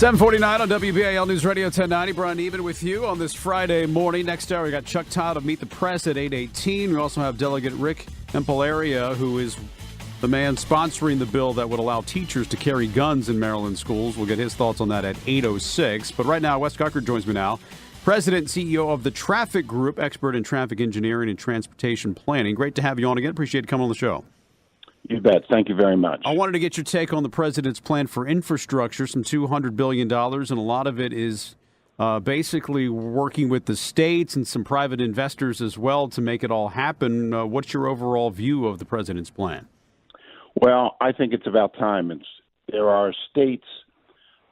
7:49 on WBAL News Radio 1090. Brian Even with you on this Friday morning. Next hour, we got Chuck Todd of Meet the Press at 8:18. We also have Delegate Rick Empalaria, who is the man sponsoring the bill that would allow teachers to carry guns in Maryland schools. We'll get his thoughts on that at 8:06. But right now, Wes Guckert joins me now, President and CEO of the Traffic Group, expert in traffic engineering and transportation planning. Great to have you on again. Appreciate you coming on the show. You bet. Thank you very much. I wanted to get your take on the president's plan for infrastructure, some $200 billion, and a lot of it is basically working with the states and some private investors as well to make it all happen. What's your overall view of the president's plan? Well, I think it's about time. There are states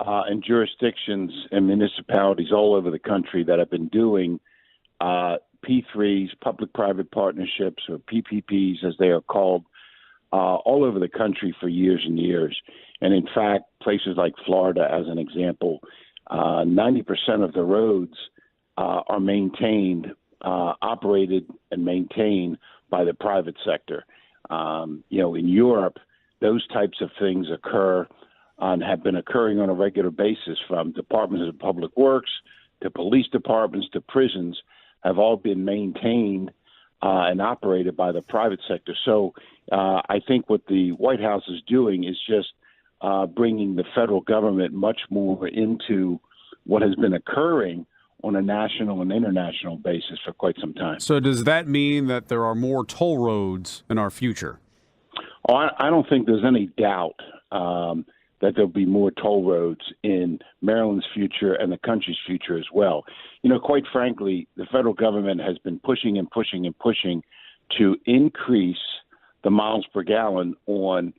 and jurisdictions and municipalities all over the country that have been doing P3s, public-private partnerships, or PPPs as they are called, all over the country for years and years. And in fact, places like Florida, as an example, 90% of the roads are maintained, operated and maintained by the private sector. In Europe, those types of things occur and have been occurring on a regular basis, from departments of public works to police departments to prisons, have all been maintained and operated by the private sector. So I think what the White House is doing is just bringing the federal government much more into what has been occurring on a national and international basis for quite some time. So does that mean that there are more toll roads in our future? Oh, I don't think there's any doubt that there'll be more toll roads in Maryland's future and the country's future as well. Quite frankly, the federal government has been pushing and pushing and pushing to increase the miles per gallon on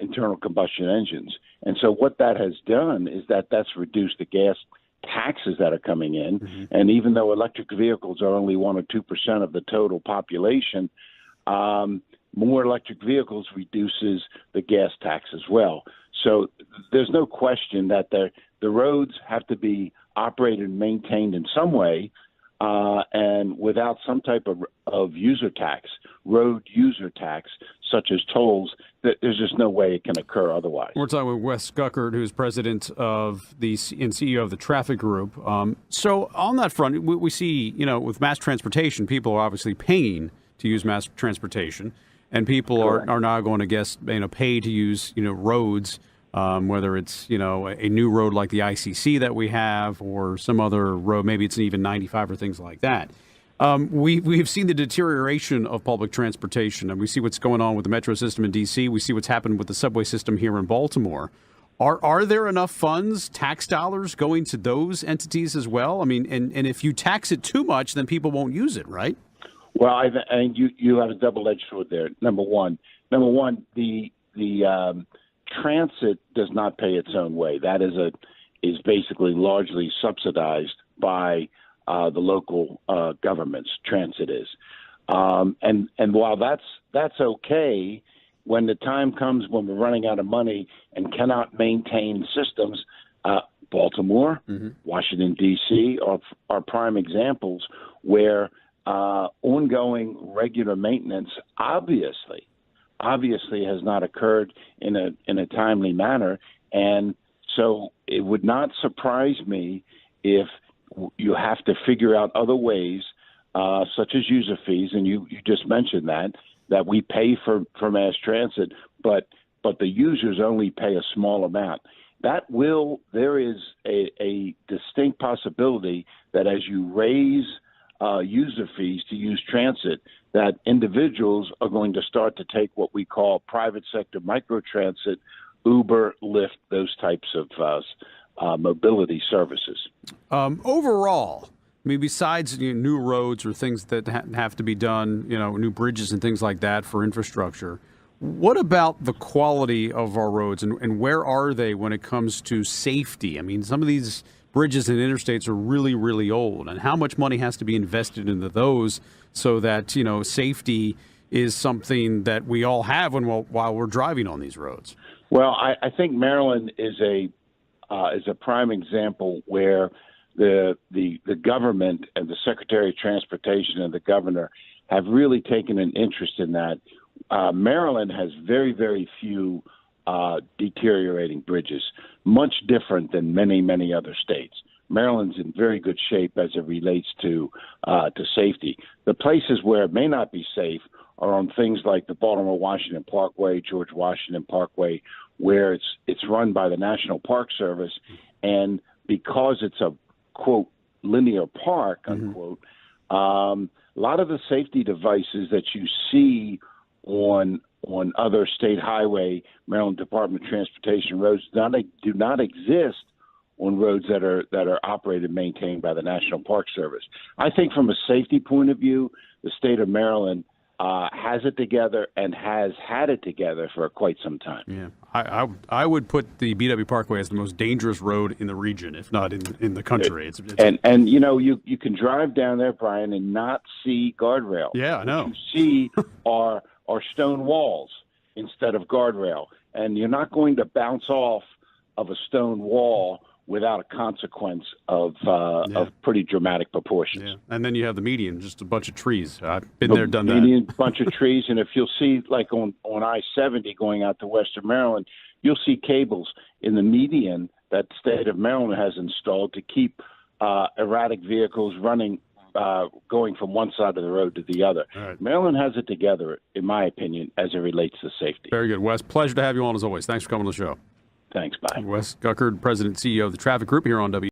internal combustion engines. And so what that has done is that's reduced the gas taxes that are coming in. Mm-hmm. And even though electric vehicles are only 1 or 2% of the total population, more electric vehicles reduces the gas tax as well. So there's no question that the roads have to be operated and maintained in some way, and without some type of user tax, road user tax, such as tolls, there's just no way it can occur otherwise. We're talking with Wes Guckert, who's president of and CEO of the Traffic Group. So on that front, we see, with mass transportation, people are obviously paying to use mass transportation, and people are now going to pay to use, roads. Whether it's, a new road like the ICC that we have or some other road, maybe it's even 95 or things like that. We've seen the deterioration of public transportation, and we see what's going on with the metro system in D.C. We see what's happened with the subway system here in Baltimore. Are there enough funds, tax dollars, going to those entities as well? I mean, and if you tax it too much, then people won't use it, right? Well, I think you have a double-edged sword there. Number one, the transit does not pay its own way. That is basically largely subsidized by the local governments. Transit is, and while that's okay, when the time comes when we're running out of money and cannot maintain systems, Baltimore, mm-hmm. Washington D.C. are prime examples where ongoing regular maintenance obviously has not occurred in a timely manner. And so it would not surprise me if you have to figure out other ways, such as user fees, and you just mentioned that we pay for mass transit, but the users only pay a small amount. There is a distinct possibility that as you raise user fees to use transit, that individuals are going to start to take what we call private sector microtransit, Uber, Lyft, those types of mobility services. Overall, I mean, besides new roads or things that have to be done, new bridges and things like that for infrastructure, what about the quality of our roads and where are they when it comes to safety? I mean, some of these bridges and interstates are really, really old, and how much money has to be invested into those so that, safety is something that we all have while we're driving on these roads? Well, I think Maryland is a prime example where the government and the Secretary of Transportation and the governor have really taken an interest in that. Maryland has very, very few deteriorating bridges, much different than many other states. Maryland's in very good shape as it relates to safety. The places where it may not be safe are on things like the Baltimore-Washington Parkway, George Washington Parkway, where it's run by the National Park Service, and because it's a quote linear park unquote, a lot of the safety devices that you see on other state highway, Maryland Department of Transportation roads do not exist on roads that are operated and maintained by the National Park Service. I think from a safety point of view, the state of Maryland has it together and has had it together for quite some time. Yeah, I would put the BW Parkway as the most dangerous road in the region, if not in the country. And you know, you can drive down there, Brian, and not see guardrail. Yeah, I know. What you see are stone walls instead of guardrail, and you're not going to bounce off of a stone wall without a consequence of pretty dramatic proportions. Yeah. And then you have the median, just a bunch of trees. I've been there, done that. Median, bunch of trees, and if you'll see, like on I-70 going out to Western Maryland, you'll see cables in the median that the state of Maryland has installed to keep erratic vehicles running, going from one side of the road to the other. Right. Maryland has it together, in my opinion, as it relates to safety. Very good, Wes. Pleasure to have you on as always. Thanks for coming on the show. Thanks. Bye. Wes Guckert, President and CEO of the Traffic Group here on WBAL.